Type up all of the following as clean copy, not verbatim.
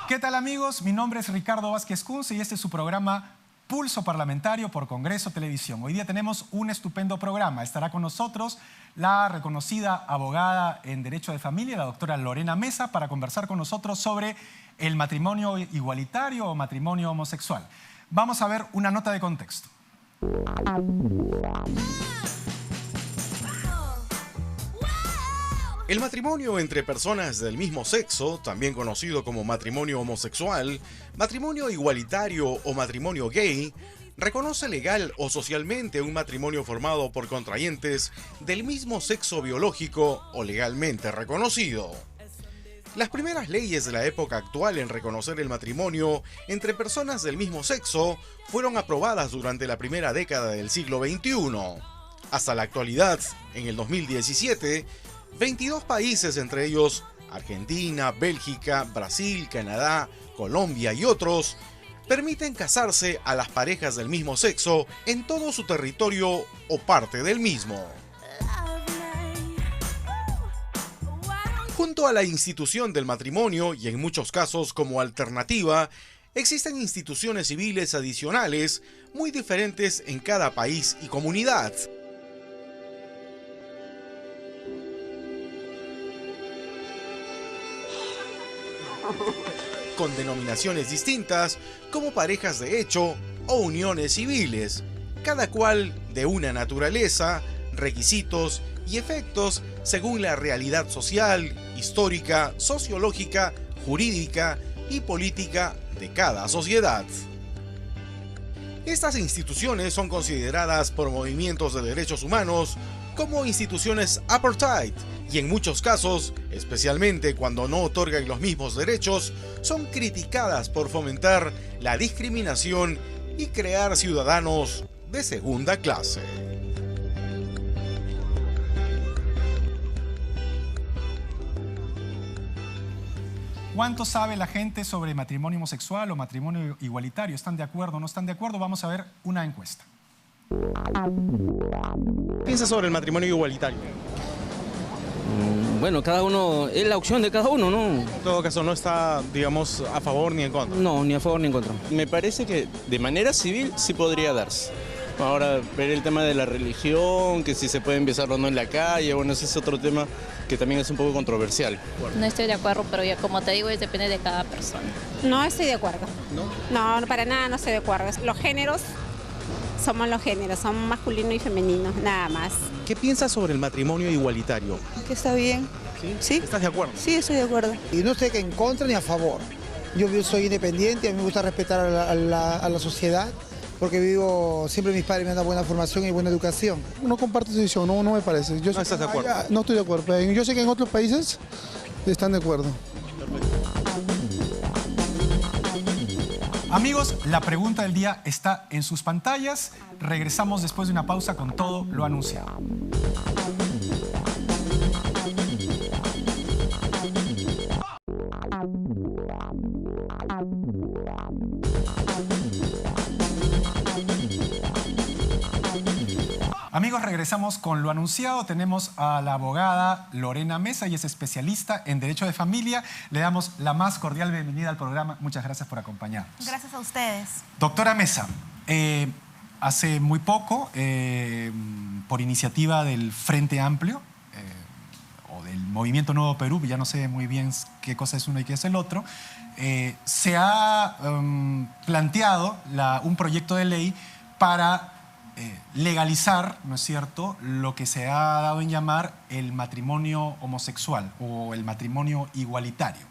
¿Qué tal, amigos? Mi nombre es Ricardo Vázquez Kunze y este es su programa Pulso Parlamentario por Congreso Televisión. Hoy día tenemos un estupendo programa. Estará con nosotros la reconocida abogada en Derecho de Familia, la doctora Lorena Mesa, para conversar con nosotros sobre el matrimonio igualitario o matrimonio homosexual. Vamos a ver una nota de contexto. El matrimonio entre personas del mismo sexo, también conocido como matrimonio homosexual, matrimonio igualitario o matrimonio gay, reconoce legal o socialmente un matrimonio formado por contrayentes del mismo sexo biológico o legalmente reconocido. Las primeras leyes de la época actual en reconocer el matrimonio entre personas del mismo sexo fueron aprobadas durante la primera década del siglo XXI. Hasta la actualidad, en el 2017, 22 países, entre ellos Argentina, Bélgica, Brasil, Canadá, Colombia y otros, permiten casarse a las parejas del mismo sexo en todo su territorio o parte del mismo. Junto a la institución del matrimonio, y en muchos casos como alternativa, existen instituciones civiles adicionales muy diferentes en cada país y comunidad. Con denominaciones distintas como parejas de hecho o uniones civiles, cada cual de una naturaleza, requisitos y efectos según la realidad social, histórica, sociológica, jurídica y política de cada sociedad. Estas instituciones son consideradas por movimientos de derechos humanos como instituciones apartheid y en muchos casos, especialmente cuando no otorgan los mismos derechos, son criticadas por fomentar la discriminación y crear ciudadanos de segunda clase. ¿Cuánto sabe la gente sobre matrimonio homosexual o matrimonio igualitario? ¿Están de acuerdo o no están de acuerdo? Vamos a ver una encuesta. ¿Qué piensas sobre el matrimonio igualitario? Bueno, cada uno, es la opción de cada uno, ¿no? En todo caso, no está, digamos, a favor ni en contra. No, ni a favor ni en contra. Me parece que de manera civil sí podría darse. Ahora, ver el tema de la religión, que si se puede empezar o no en la calle, bueno, ese es otro tema que también es un poco controversial. No estoy de acuerdo, pero ya como te digo, depende de cada persona. No estoy de acuerdo. No, para nada no estoy de acuerdo. Los géneros somos los géneros, son masculino y femenino, nada más. ¿Qué piensas sobre el matrimonio igualitario? Que está bien. ¿Sí? ¿Estás de acuerdo? Sí, estoy de acuerdo. Y no estoy en contra ni a favor. Yo soy independiente, a mí me gusta respetar a la sociedad, porque siempre mis padres me han dado buena formación y buena educación. No comparto esa decisión, no me parece. ¿No estás de acuerdo? No estoy de acuerdo, pero yo sé que en otros países están de acuerdo. Amigos, la pregunta del día está en sus pantallas. Regresamos después de una pausa con todo lo anunciado. Amigos, regresamos con lo anunciado. Tenemos a la abogada Lorena Mesa, y es especialista en Derecho de Familia. Le damos la más cordial bienvenida al programa. Muchas gracias por acompañarnos. Gracias a ustedes. Doctora Mesa, hace muy poco, por iniciativa del Frente Amplio, o del Movimiento Nuevo Perú, ya no sé muy bien qué cosa es uno y qué es el otro, se ha planteado un proyecto de ley para legalizar, ¿no es cierto?, lo que se ha dado en llamar el matrimonio homosexual o el matrimonio igualitario.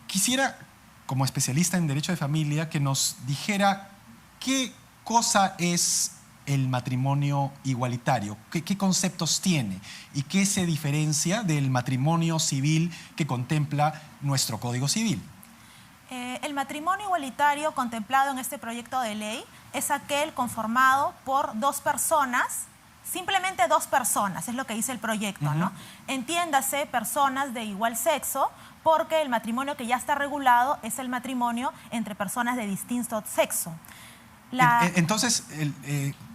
Quisiera, como especialista en Derecho de Familia, que nos dijera qué cosa es el matrimonio igualitario, qué conceptos tiene y qué se diferencia del matrimonio civil que contempla nuestro Código Civil. El matrimonio igualitario contemplado en este proyecto de ley es aquel conformado por dos personas, simplemente dos personas, es lo que dice el proyecto, ¿no? Entiéndase, personas de igual sexo, porque el matrimonio que ya está regulado es el matrimonio entre personas de distinto sexo. Entonces,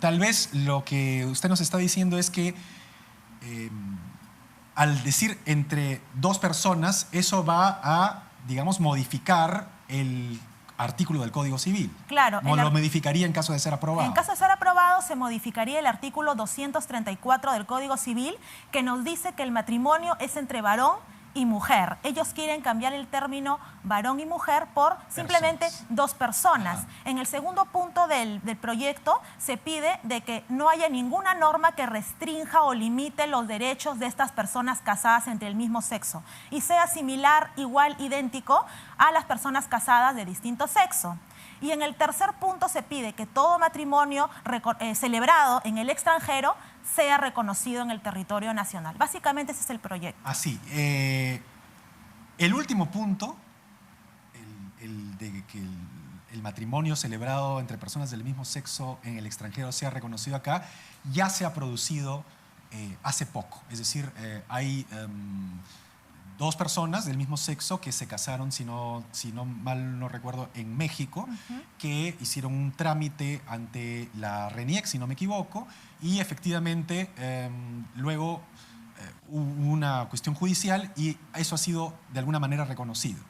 tal vez lo que usted nos está diciendo es que al decir entre dos personas, eso va a, digamos, modificar el artículo del Código Civil. Claro. ¿No lo modificaría en caso de ser aprobado? En caso de ser aprobado, se modificaría el artículo 234 del Código Civil, que nos dice que el matrimonio es entre varón y mujer. Ellos quieren cambiar el término varón y mujer por simplemente dos personas. Ajá. En el segundo punto del proyecto se pide de que no haya ninguna norma que restrinja o limite los derechos de estas personas casadas entre el mismo sexo y sea similar, igual, idéntico a las personas casadas de distinto sexo. Y en el tercer punto se pide que todo matrimonio celebrado en el extranjero sea reconocido en el territorio nacional. Básicamente ese es el proyecto. Así. El último punto, el de que el matrimonio celebrado entre personas del mismo sexo en el extranjero sea reconocido acá, ya se ha producido hace poco. Es decir, hay dos personas del mismo sexo que se casaron, si no mal no recuerdo, en México, que hicieron un trámite ante la RENIEC, si no me equivoco, y efectivamente luego hubo una cuestión judicial y eso ha sido de alguna manera reconocido.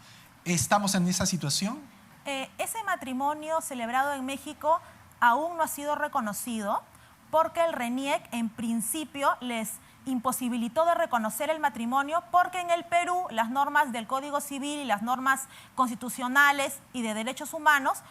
¿Estamos en esa situación? Ese matrimonio celebrado en México aún no ha sido reconocido porque el RENIEC en principio les imposibilitó de reconocer el matrimonio porque en el Perú las normas del Código Civil y las normas constitucionales y de derechos humanos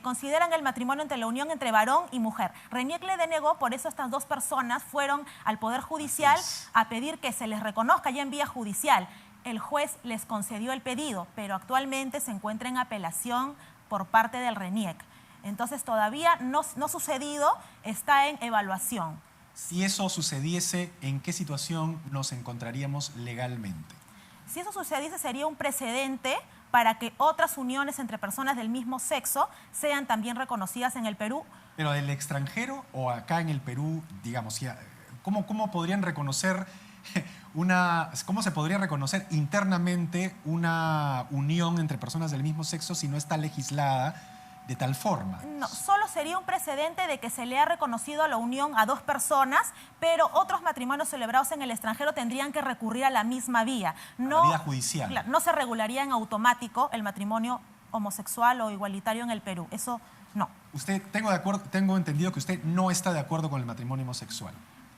consideran el matrimonio entre la unión entre varón y mujer. RENIEC le denegó, por eso estas dos personas fueron al Poder Judicial a pedir que se les reconozca ya en vía judicial. El juez les concedió el pedido, pero actualmente se encuentra en apelación por parte del RENIEC. Entonces todavía no ha sucedido, está en evaluación. Si eso sucediese, ¿en qué situación nos encontraríamos legalmente? Si eso sucediese, sería un precedente para que otras uniones entre personas del mismo sexo sean también reconocidas en el Perú. Pero del extranjero o acá en el Perú, digamos, ¿cómo podrían reconocer cómo se podría reconocer internamente una unión entre personas del mismo sexo si no está legislada de tal forma? No, solo sería un precedente de que se le ha reconocido la unión a dos personas, pero otros matrimonios celebrados en el extranjero tendrían que recurrir a la misma vía. No, a la vía judicial. Claro, no se regularía en automático el matrimonio homosexual o igualitario en el Perú. Eso no. Tengo entendido que usted no está de acuerdo con el matrimonio homosexual.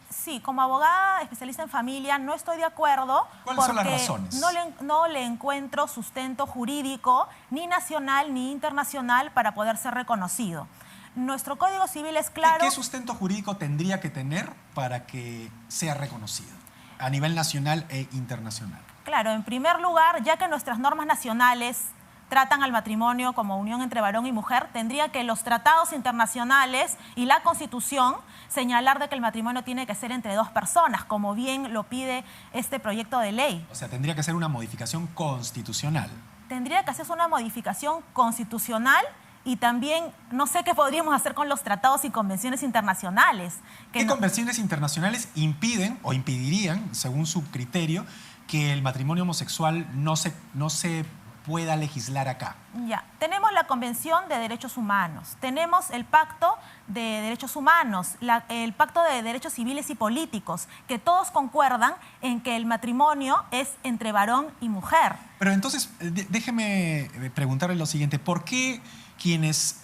Sí, como abogada especialista en familia no estoy de acuerdo. ¿Cuáles son las razones? No le encuentro sustento jurídico ni nacional ni internacional para poder ser reconocido. Nuestro Código Civil es claro. ¿Qué sustento jurídico tendría que tener para que sea reconocido a nivel nacional e internacional? Claro, en primer lugar, ya que nuestras normas nacionales tratan al matrimonio como unión entre varón y mujer, tendría que los tratados internacionales y la Constitución señalar de que el matrimonio tiene que ser entre dos personas, como bien lo pide este proyecto de ley. O sea, tendría que ser una modificación constitucional. Tendría que hacerse una modificación constitucional y también no sé qué podríamos hacer con los tratados y convenciones internacionales. ¿Qué convenciones internacionales impiden o impedirían, según su criterio, que el matrimonio homosexual no se pueda legislar acá? Ya, tenemos la Convención de Derechos Humanos, tenemos el Pacto de Derechos Humanos, el Pacto de Derechos Civiles y Políticos, que todos concuerdan en que el matrimonio es entre varón y mujer. Pero entonces, déjeme preguntarle lo siguiente, ¿por qué quienes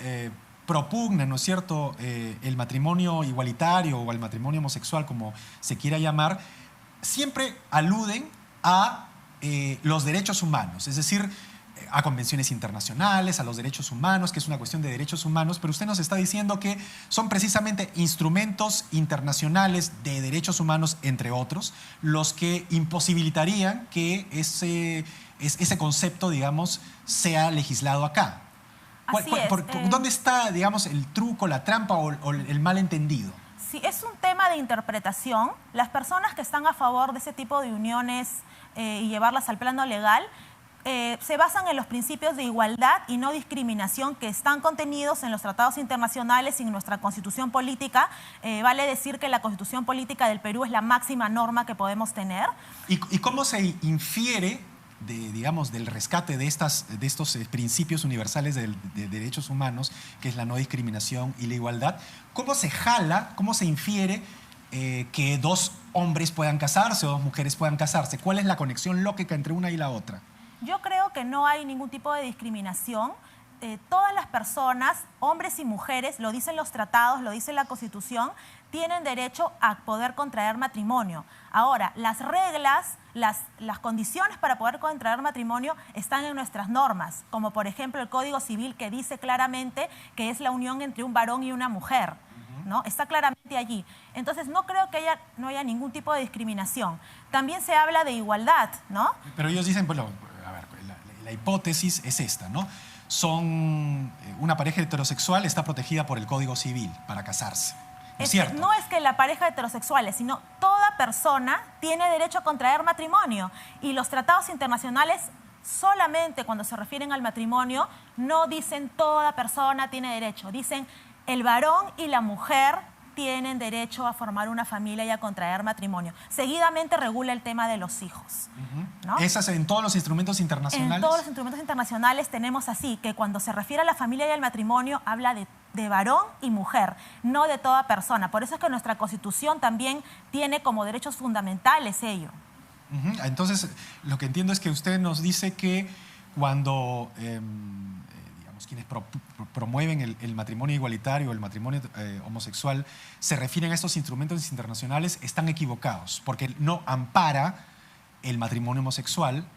propugnan, ¿no es cierto?, el matrimonio igualitario o el matrimonio homosexual, como se quiera llamar, siempre aluden a los derechos humanos, es decir, a convenciones internacionales, a los derechos humanos, que es una cuestión de derechos humanos, pero usted nos está diciendo que son precisamente instrumentos internacionales de derechos humanos, entre otros, los que imposibilitarían que ese concepto, digamos, sea legislado acá? ¿Dónde está, digamos, el truco, la trampa o el malentendido? Sí, es un tema de interpretación. Las personas que están a favor de ese tipo de uniones y llevarlas al plano legal se basan en los principios de igualdad y no discriminación que están contenidos en los tratados internacionales y en nuestra Constitución Política. Vale decir que la Constitución Política del Perú es la máxima norma que podemos tener. ¿Y cómo se infiere digamos, del rescate de estos principios universales de derechos humanos, que es la no discriminación y la igualdad, ¿cómo se jala, cómo se infiere que dos hombres puedan casarse o dos mujeres puedan casarse? ¿Cuál es la conexión lógica entre una y la otra? Yo creo que no hay ningún tipo de discriminación. Todas las personas, hombres y mujeres, lo dicen los tratados, lo dice la Constitución, tienen derecho a poder contraer matrimonio. Ahora, las reglas, las condiciones para poder contraer matrimonio están en nuestras normas, como por ejemplo el Código Civil, que dice claramente que es la unión entre un varón y una mujer, ¿no? Está claramente allí. Entonces, no creo que no haya ningún tipo de discriminación. También se habla de igualdad, ¿no? Pero ellos dicen, bueno, a ver, la hipótesis es esta, ¿no? Una pareja heterosexual está protegida por el Código Civil para casarse. ¿No es cierto? No es que la pareja heterosexual, sino toda persona tiene derecho a contraer matrimonio. Y los tratados internacionales, solamente cuando se refieren al matrimonio, no dicen toda persona tiene derecho. Dicen el varón y la mujer tienen derecho a formar una familia y a contraer matrimonio. Seguidamente regula el tema de los hijos, ¿no? ¿Esas en todos los instrumentos internacionales? En todos los instrumentos internacionales tenemos así, que cuando se refiere a la familia y al matrimonio, habla de varón y mujer, no de toda persona. Por eso es que nuestra Constitución también tiene como derechos fundamentales ello. Entonces, lo que entiendo es que usted nos dice que cuando quienes promueven el matrimonio igualitario, el matrimonio homosexual, se refieren a estos instrumentos internacionales, están equivocados, porque no ampara el matrimonio homosexual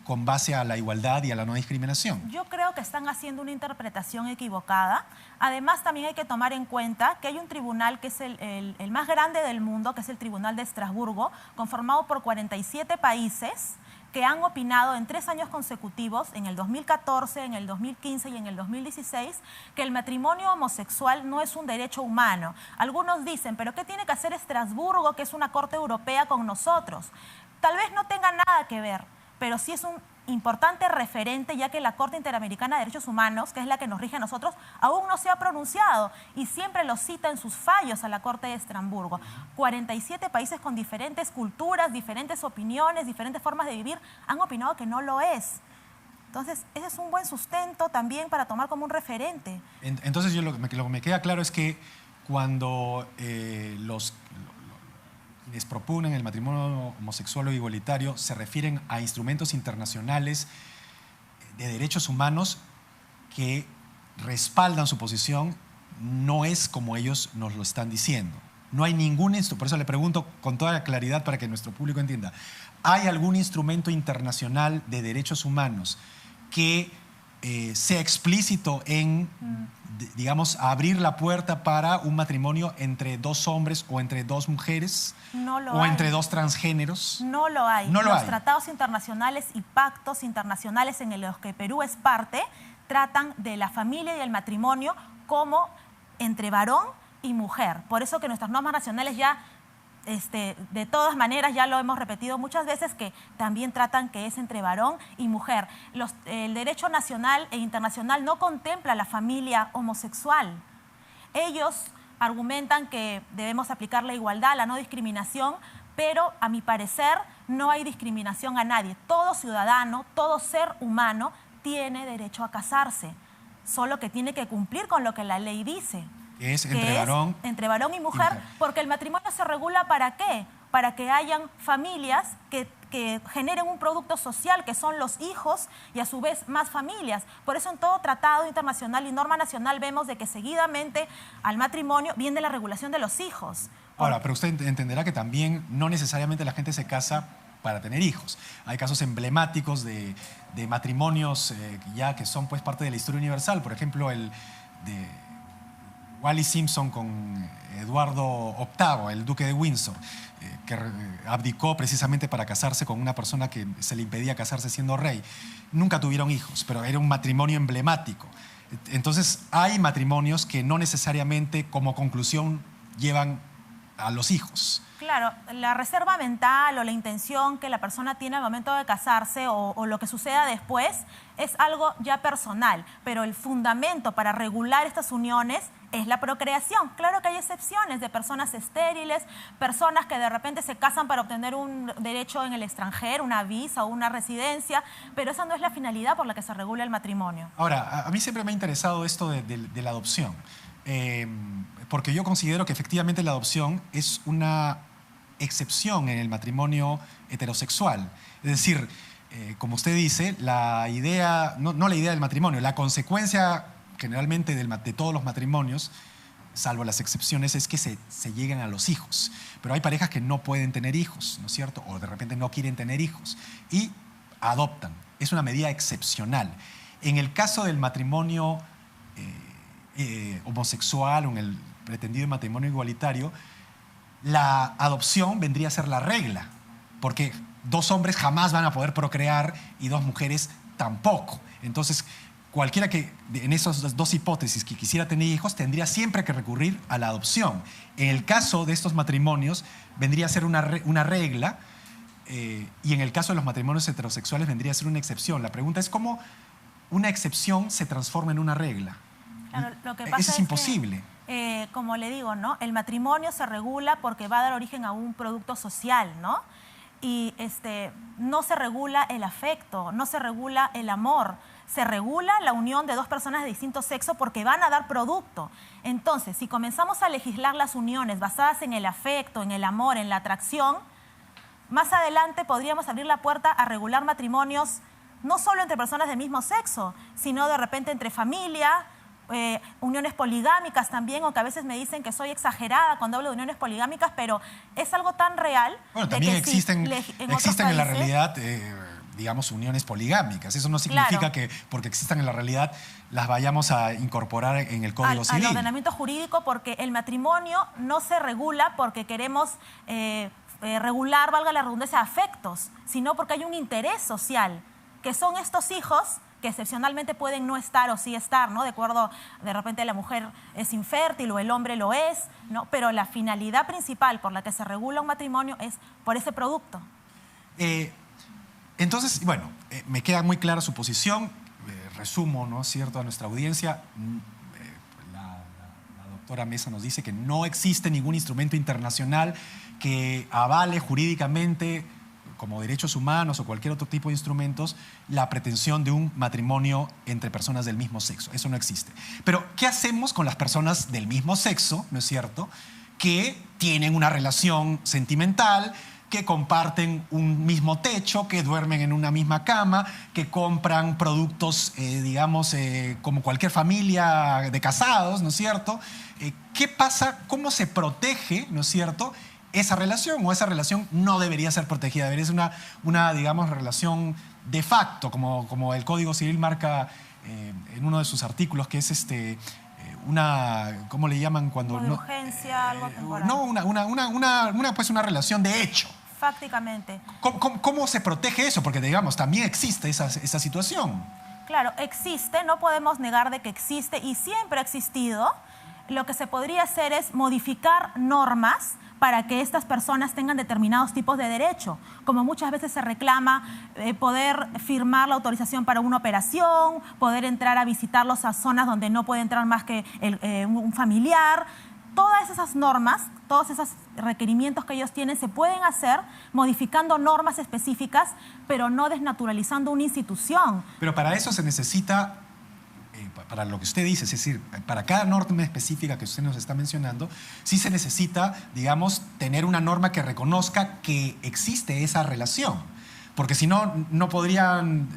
con base a la igualdad y a la no discriminación. Yo creo que están haciendo una interpretación equivocada. Además, también hay que tomar en cuenta que hay un tribunal que es el más grande del mundo, que es el Tribunal de Estrasburgo, conformado por 47 países, que han opinado en 3 años consecutivos, en el 2014, en el 2015 y en el 2016, que el matrimonio homosexual no es un derecho humano. Algunos dicen, ¿pero qué tiene que hacer Estrasburgo, que es una corte europea, con nosotros? Tal vez no tenga nada que ver, pero sí es un importante referente, ya que la Corte Interamericana de Derechos Humanos, que es la que nos rige a nosotros, aún no se ha pronunciado y siempre lo cita en sus fallos a la Corte de Estrasburgo. 47 países con diferentes culturas, diferentes opiniones, diferentes formas de vivir, han opinado que no lo es. Entonces, ese es un buen sustento también para tomar como un referente. Entonces, lo que me queda claro es que cuando quienes proponen el matrimonio homosexual o igualitario se refieren a instrumentos internacionales de derechos humanos que respaldan su posición, no es como ellos nos lo están diciendo. No hay ningún instrumento, por eso le pregunto con toda la claridad para que nuestro público entienda. ¿Hay algún instrumento internacional de derechos humanos que sea explícito en, digamos, abrir la puerta para un matrimonio entre dos hombres o entre dos mujeres? No lo ¿O hay. entre dos transgéneros? No lo hay. No lo Los hay. tratados internacionales y pactos internacionales en los que Perú es parte tratan de la familia y el matrimonio como entre varón y mujer. Por eso que nuestras normas nacionales ya, de todas maneras, ya lo hemos repetido muchas veces, que también tratan que es entre varón y mujer. El derecho nacional e internacional no contempla la familia homosexual. Ellos argumentan que debemos aplicar la igualdad, la no discriminación, pero a mi parecer no hay discriminación a nadie. Todo ciudadano, todo ser humano tiene derecho a casarse, solo que tiene que cumplir con lo que la ley dice. Es entre varón y mujer, porque el matrimonio se regula ¿para qué? Para que hayan familias que generen un producto social, que son los hijos, y a su vez más familias. Por eso en todo tratado internacional y norma nacional vemos de que seguidamente al matrimonio viene la regulación de los hijos. Ahora, pero usted entenderá que también no necesariamente la gente se casa para tener hijos. Hay casos emblemáticos de matrimonios ya que son pues parte de la historia universal. Por ejemplo, el de Wallis Simpson con Eduardo VIII, el duque de Windsor, que abdicó precisamente para casarse con una persona que se le impedía casarse siendo rey. Nunca tuvieron hijos, pero era un matrimonio emblemático. Entonces, hay matrimonios que no necesariamente como conclusión llevan a los hijos. Claro, la reserva mental o la intención que la persona tiene al momento de casarse o lo que suceda después es algo ya personal, pero el fundamento para regular estas uniones es la procreación. Claro que hay excepciones de personas estériles, personas que de repente se casan para obtener un derecho en el extranjero, una visa o una residencia, pero esa no es la finalidad por la que se regula el matrimonio. Ahora, a mí siempre me ha interesado esto de la adopción, porque yo considero que efectivamente la adopción es una excepción en el matrimonio heterosexual. Es decir, como usted dice, la idea, no la idea del matrimonio, la consecuencia generalmente de todos los matrimonios, salvo las excepciones, es que se llegan a los hijos. Pero hay parejas que no pueden tener hijos, ¿no es cierto? O de repente no quieren tener hijos y adoptan. Es una medida excepcional. En el caso del matrimonio homosexual o en el pretendido matrimonio igualitario, la adopción vendría a ser la regla, porque 2 hombres jamás van a poder procrear y 2 mujeres tampoco. Entonces, cualquiera que en esas 2 hipótesis que quisiera tener hijos tendría siempre que recurrir a la adopción. En el caso de estos matrimonios vendría a ser una regla y en el caso de los matrimonios heterosexuales vendría a ser una excepción. La pregunta es cómo una excepción se transforma en una regla. Claro, lo que pasa Eso es imposible. Como le digo, ¿no? El matrimonio se regula porque va a dar origen a un producto social, ¿no? Y no se regula el afecto, no se regula el amor, se regula la unión de 2 personas de distinto sexo porque van a dar producto. Entonces, si comenzamos a legislar las uniones basadas en el afecto, en el amor, en la atracción, más adelante podríamos abrir la puerta a regular matrimonios no solo entre personas del mismo sexo, sino de repente entre familia, uniones poligámicas también, aunque a veces me dicen que soy exagerada cuando hablo de uniones poligámicas, pero es algo tan real. Bueno, también de que existen en la países, realidad, digamos, uniones poligámicas. Eso no significa que porque existan en la realidad las vayamos a incorporar en el Código Civil. Al ordenamiento jurídico, porque el matrimonio no se regula porque queremos regular, valga la redundancia, afectos, sino porque hay un interés social, que son estos hijos que excepcionalmente pueden no estar o sí estar, ¿no? De acuerdo, de repente la mujer es infértil o el hombre lo es, ¿no? Pero la finalidad principal por la que se regula un matrimonio es por ese producto. Entonces, bueno, me queda muy clara su posición. Resumo, ¿no es cierto?, a nuestra audiencia. La doctora Mesa nos dice que no existe ningún instrumento internacional que avale jurídicamente, como derechos humanos o cualquier otro tipo de instrumentos, la pretensión de un matrimonio entre personas del mismo sexo. Eso no existe. Pero, ¿qué hacemos con las personas del mismo sexo, no es cierto?, que tienen una relación sentimental, que comparten un mismo techo, que duermen en una misma cama, que compran productos, digamos, como cualquier familia de casados, ¿no es cierto? ¿Qué pasa? ¿Cómo se protege, no es cierto?, esa relación, o esa relación no debería ser protegida, debería ser una digamos, relación de facto, como el Código Civil marca en uno de sus artículos, que es una, ¿cómo le llaman cuando? De urgencia, algo temporal. No, una relación de hecho. Fácticamente. ¿Cómo se protege eso? Porque, digamos, también existe esa situación. Claro, existe, no podemos negar de que existe y siempre ha existido. Lo que se podría hacer es modificar normas para que estas personas tengan determinados tipos de derecho. Como muchas veces se reclama poder firmar la autorización para una operación, poder entrar a visitarlos a zonas donde no puede entrar más que un familiar. Todas esas normas, todos esos requerimientos que ellos tienen se pueden hacer modificando normas específicas, pero no desnaturalizando una institución. Pero para eso se necesita, para lo que usted dice, es decir, para cada norma específica que usted nos está mencionando, sí se necesita, digamos, tener una norma que reconozca que existe esa relación. Porque si no, no podrían,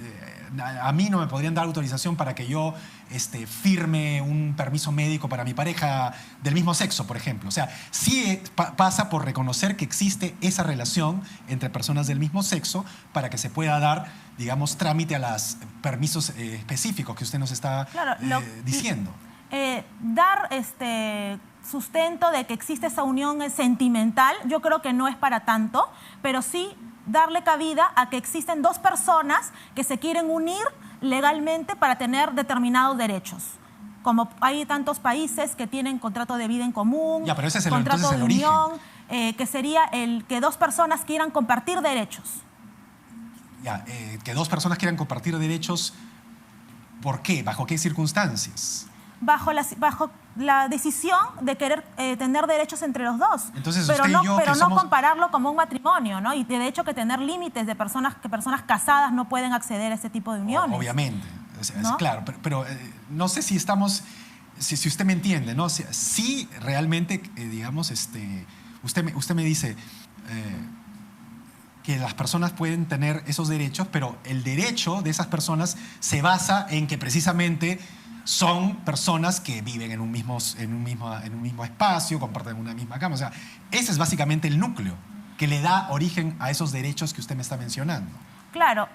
a mí no me podrían dar autorización para que yo firme un permiso médico para mi pareja del mismo sexo, por ejemplo. O sea, sí pasa por reconocer que existe esa relación entre personas del mismo sexo para que se pueda dar, digamos, trámite a los permisos específicos que usted nos está diciendo. Dar sustento de que existe esa unión sentimental, yo creo que no es para tanto, pero sí darle cabida a que existen 2 personas que se quieren unir legalmente para tener determinados derechos. Como hay tantos países que tienen contrato de vida en común, ya, pero ese es contrato de unión. que sería el que dos personas quieran compartir derechos. Ya, que dos personas quieran compartir derechos, ¿por qué? ¿Bajo qué circunstancias? Bajo la decisión de querer tener derechos entre los dos. Entonces, pero usted y yo, pero que no somos... compararlo como un matrimonio, ¿no? Y de hecho que tener límites de personas casadas no pueden acceder a este tipo de uniones. Obviamente, ¿no? Claro, pero no sé si estamos, si usted me entiende, ¿no? Si realmente, digamos, usted me dice que las personas pueden tener esos derechos, pero el derecho de esas personas se basa en que precisamente son personas que viven en un mismo espacio, comparten una misma cama. O sea, ese es básicamente el núcleo que le da origen a esos derechos que usted me está mencionando. Claro.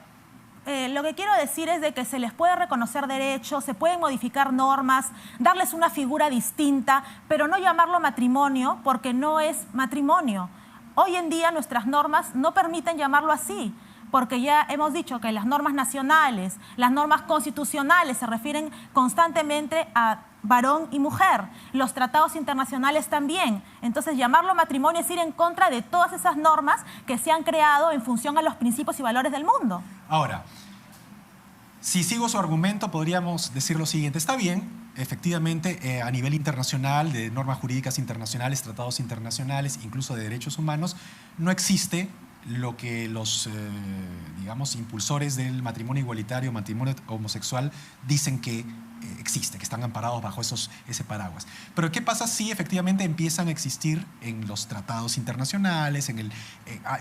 Lo que quiero decir es de que se les puede reconocer derechos, se pueden modificar normas, darles una figura distinta, pero no llamarlo matrimonio porque no es matrimonio. Hoy en día nuestras normas no permiten llamarlo así, porque ya hemos dicho que las normas nacionales, las normas constitucionales se refieren constantemente a varón y mujer, los tratados internacionales también. Entonces, llamarlo matrimonio es ir en contra de todas esas normas que se han creado en función a los principios y valores del mundo. Ahora, si sigo su argumento, podríamos decir lo siguiente. Está bien, efectivamente, a nivel internacional, de normas jurídicas internacionales, tratados internacionales, incluso de derechos humanos, no existe lo que los, digamos, impulsores del matrimonio igualitario, matrimonio homosexual, dicen que existe, que están amparados bajo ese paraguas. Pero ¿qué pasa si efectivamente empiezan a existir en los tratados internacionales,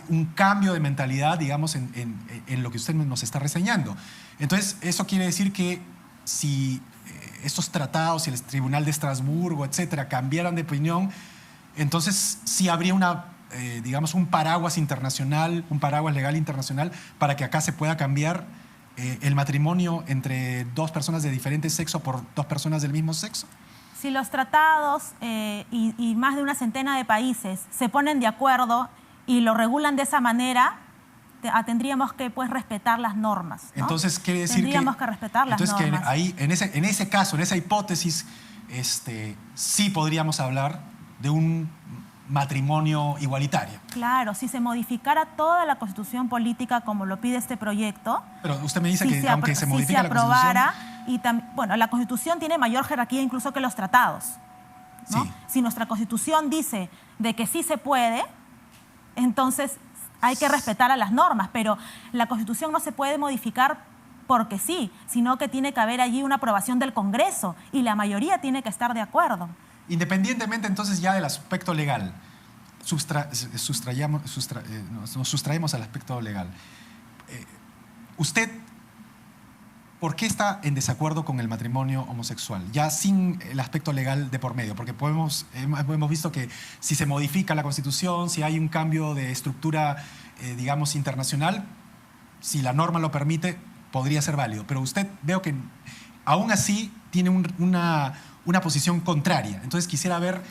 un cambio de mentalidad, digamos, en lo que usted nos está reseñando? Entonces, eso quiere decir que si estos tratados y el Tribunal de Estrasburgo, etcétera, cambiaran de opinión, entonces sí habría digamos, un paraguas internacional, un paraguas legal internacional para que acá se pueda cambiar el matrimonio entre dos personas de diferente sexo por dos personas del mismo sexo. Si los tratados y más de una centena de países se ponen de acuerdo y lo regulan de esa manera, tendríamos que pues respetar las normas, ¿no? Entonces quiere decir tendríamos que respetar las normas. Entonces que ahí, en ese caso, en esa hipótesis, sí podríamos hablar de un matrimonio igualitario. Claro, si se modificara toda la constitución política como lo pide este proyecto. Pero usted me dice que aunque se modifique la constitución... bueno, la constitución tiene mayor jerarquía incluso que los tratados, ¿no? Sí. Si nuestra constitución dice de que sí se puede, entonces hay que respetar a las normas, pero la constitución no se puede modificar porque sí, sino que tiene que haber allí una aprobación del Congreso y la mayoría tiene que estar de acuerdo. Independientemente entonces ya del aspecto legal, nos sustraemos al aspecto legal. ¿Usted por qué está en desacuerdo con el matrimonio homosexual? Ya sin el aspecto legal de por medio, porque hemos visto que si se modifica la Constitución, si hay un cambio de estructura, digamos, internacional, si la norma lo permite, podría ser válido. Pero usted veo que aún así tiene una posición contraria. Entonces quisiera ver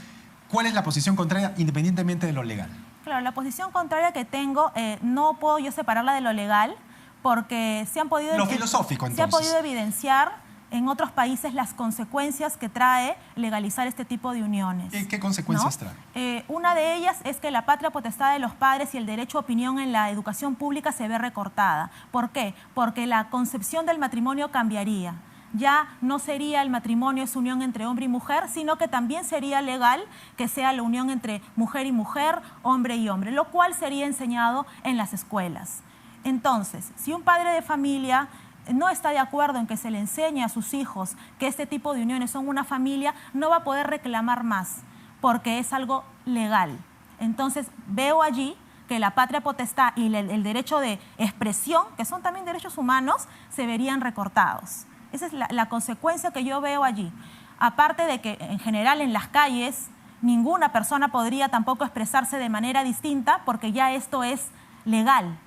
cuál es la posición contraria independientemente de lo legal. Claro, la posición contraria que tengo no puedo yo separarla de lo legal porque se han podido... Lo filosófico, entonces. Se ha podido evidenciar en otros países las consecuencias que trae legalizar este tipo de uniones. ¿Qué consecuencias trae? Una de ellas es que la patria potestad de los padres y el derecho a opinión en la educación pública se ve recortada. ¿Por qué? Porque la concepción del matrimonio cambiaría. Ya no sería el matrimonio esa unión entre hombre y mujer, sino que también sería legal que sea la unión entre mujer y mujer, hombre y hombre, lo cual sería enseñado en las escuelas. Entonces, si un padre de familia no está de acuerdo en que se le enseñe a sus hijos que este tipo de uniones son una familia, no va a poder reclamar más, porque es algo legal. Entonces, veo allí que la patria potestad y el derecho de expresión, que son también derechos humanos, se verían recortados. Esa es la consecuencia que yo veo allí. Aparte de que, en general, en las calles, ninguna persona podría tampoco expresarse de manera distinta porque ya esto es legal.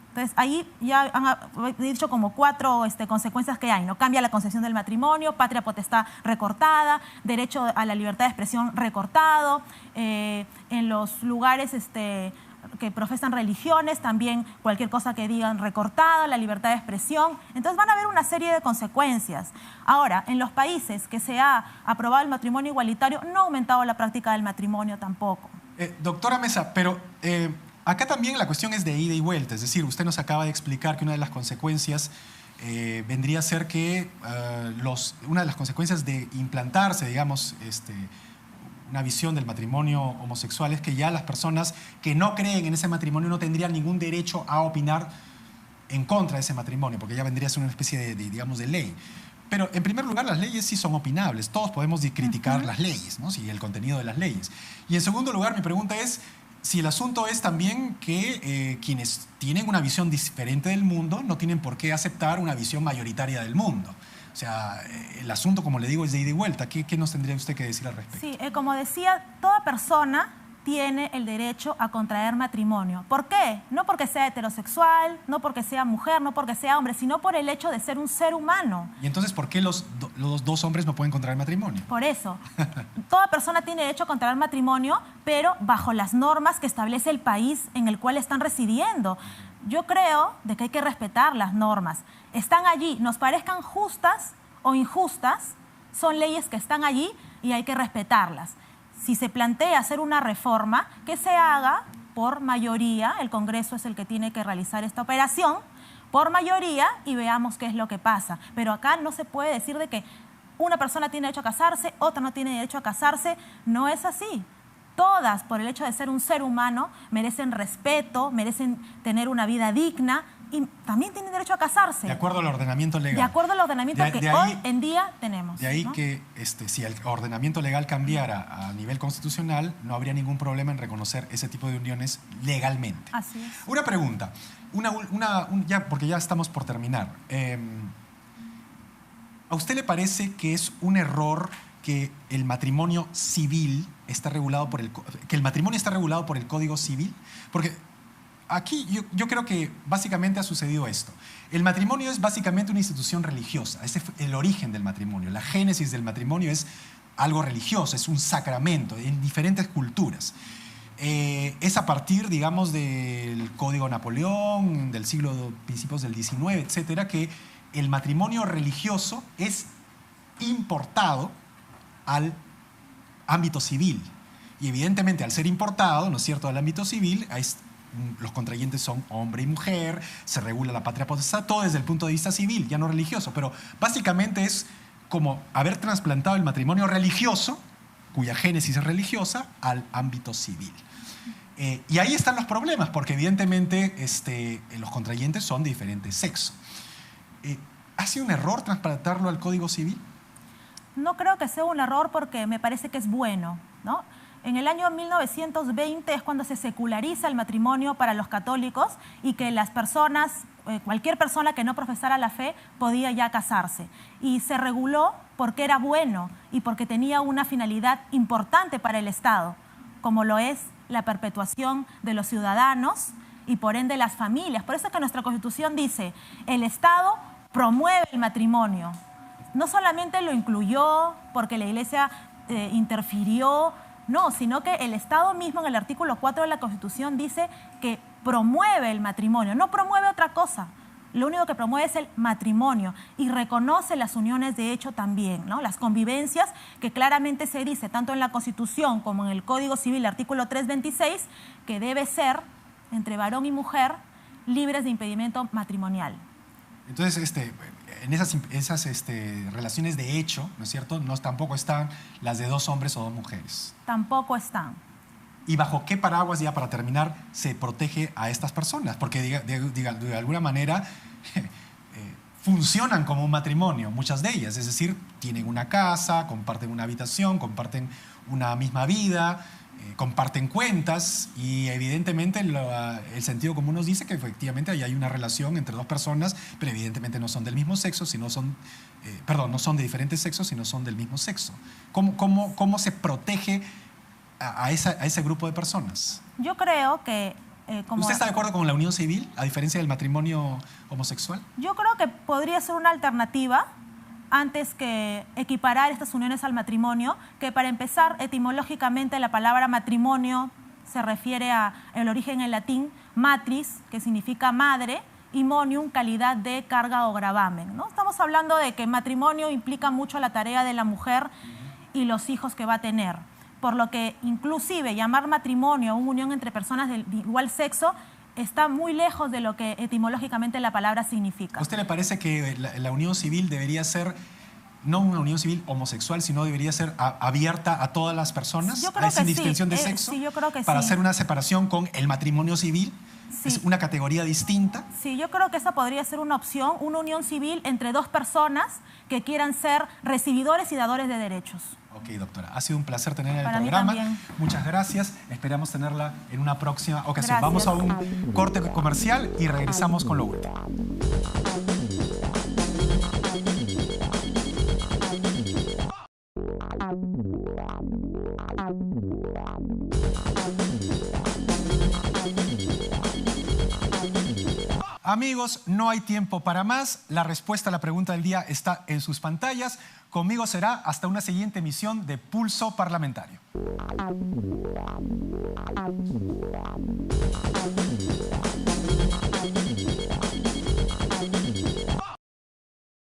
Entonces, ahí ya han dicho como 4 consecuencias que hay, ¿no? Cambia la concepción del matrimonio, patria potestad recortada, derecho a la libertad de expresión recortado, en los lugares que profesan religiones, también cualquier cosa que digan recortada, la libertad de expresión. Entonces van a haber una serie de consecuencias. Ahora, en los países que se ha aprobado el matrimonio igualitario, no ha aumentado la práctica del matrimonio tampoco. Doctora Mesa, pero acá también la cuestión es de ida y vuelta. Es decir, usted nos acaba de explicar que una de las consecuencias vendría a ser que una de las consecuencias de implantarse, digamos, una visión del matrimonio homosexual es que ya las personas que no creen en ese matrimonio no tendrían ningún derecho a opinar en contra de ese matrimonio, porque ya vendría a ser una especie digamos, de ley. Pero, en primer lugar, las leyes sí son opinables. Todos podemos criticar las leyes, ¿no? Sí, el contenido de las leyes. Y, en segundo lugar, mi pregunta es si el asunto es también que quienes tienen una visión diferente del mundo no tienen por qué aceptar una visión mayoritaria del mundo. O sea, el asunto, como le digo, es de ida y vuelta. ¿Qué nos tendría usted que decir al respecto? Sí, como decía, toda persona tiene el derecho a contraer matrimonio. ¿Por qué? No porque sea heterosexual, no porque sea mujer, no porque sea hombre, sino por el hecho de ser un ser humano. ¿Y entonces por qué los dos hombres no pueden contraer matrimonio? Por eso. Toda persona tiene derecho a contraer matrimonio, pero bajo las normas que establece el país en el cual están residiendo. Yo creo de que hay que respetar las normas. Están allí, nos parezcan justas o injustas, son leyes que están allí y hay que respetarlas. Si se plantea hacer una reforma, que se haga por mayoría, el Congreso es el que tiene que realizar esta operación, por mayoría, y veamos qué es lo que pasa. Pero acá no se puede decir de que una persona tiene derecho a casarse, otra no tiene derecho a casarse. No es así. Todas, por el hecho de ser un ser humano, merecen respeto, merecen tener una vida digna y también tienen derecho a casarse. De acuerdo al ordenamiento legal. De acuerdo al ordenamiento que hoy en día tenemos. De ahí, ¿no? que si el ordenamiento legal cambiara a nivel constitucional, no habría ningún problema en reconocer ese tipo de uniones legalmente. Así es. Una pregunta, porque ya estamos por terminar. ¿A usted le parece que es un error que el matrimonio civil está regulado por el Código Civil? Porque aquí yo creo que básicamente ha sucedido esto. El matrimonio es básicamente una institución religiosa. Ese es el origen del matrimonio. La génesis del matrimonio es algo religioso, es un sacramento en diferentes culturas. Es a partir, digamos, del Código Napoleón, del principios del XIX, etcétera, que el matrimonio religioso es importado al ámbito civil. Y evidentemente, al ser importado, ¿no es cierto?, al ámbito civil, los contrayentes son hombre y mujer, se regula la patria potestad, todo desde el punto de vista civil, ya no religioso. Pero básicamente es como haber trasplantado el matrimonio religioso, cuya génesis es religiosa, al ámbito civil. Y ahí están los problemas, porque evidentemente los contrayentes son de diferente sexo. ¿Ha sido un error trasplantarlo al Código Civil? No creo que sea un error porque me parece que es bueno, ¿no? En el año 1920 es cuando se seculariza el matrimonio para los católicos y que las personas, cualquier persona que no profesara la fe podía ya casarse. Y se reguló porque era bueno y porque tenía una finalidad importante para el Estado, como lo es la perpetuación de los ciudadanos y por ende las familias. Por eso es que nuestra Constitución dice, el Estado promueve el matrimonio. No solamente lo incluyó porque la Iglesia interfirió, no, sino que el Estado mismo en el artículo 4 de la Constitución dice que promueve el matrimonio, no promueve otra cosa. Lo único que promueve es el matrimonio y reconoce las uniones de hecho también, ¿no? Las convivencias que claramente se dice, tanto en la Constitución como en el Código Civil, artículo 326, que debe ser entre varón y mujer libres de impedimento matrimonial. Entonces, en esas relaciones de hecho, ¿no es cierto?, tampoco están las de dos hombres o dos mujeres. Tampoco están. ¿Y bajo qué paraguas, ya para terminar, se protege a estas personas? Porque de alguna manera funcionan como un matrimonio, muchas de ellas. Es decir, tienen una casa, comparten una habitación, comparten una misma vida, comparten cuentas y evidentemente el sentido común nos dice que efectivamente hay una relación entre dos personas, pero evidentemente no son del mismo sexo, no son de diferentes sexos, sino son del mismo sexo. ¿Cómo se protege a ese grupo de personas? Yo creo que... ¿Usted está de acuerdo con la unión civil, a diferencia del matrimonio homosexual? Yo creo que podría ser una alternativa antes que equiparar estas uniones al matrimonio, que para empezar, etimológicamente la palabra matrimonio se refiere al origen en latín matris, que significa madre, y monium, calidad de carga o gravamen, ¿no? Estamos hablando de que matrimonio implica mucho la tarea de la mujer y los hijos que va a tener. por lo que inclusive llamar matrimonio a una unión entre personas de igual sexo está muy lejos de lo que etimológicamente la palabra significa. ¿A usted le parece que la unión civil debería ser no una unión civil homosexual, sino debería ser abierta a todas las personas? Yo creo sin que distinción sí. de sexo. Sí, yo creo que para sí. hacer una separación con el matrimonio civil. Sí. Es una categoría distinta. Sí, yo creo que esa podría ser una opción, una unión civil entre dos personas que quieran ser recibidores y dadores de derechos. Ok, doctora. Ha sido un placer tenerla en el Para mí programa. también. Muchas gracias. Esperamos tenerla en una próxima ocasión. Gracias. Vamos a un corte comercial y regresamos con lo último. Amigos, no hay tiempo para más. La respuesta a la pregunta del día está en sus pantallas. Conmigo será hasta una siguiente emisión de Pulso Parlamentario.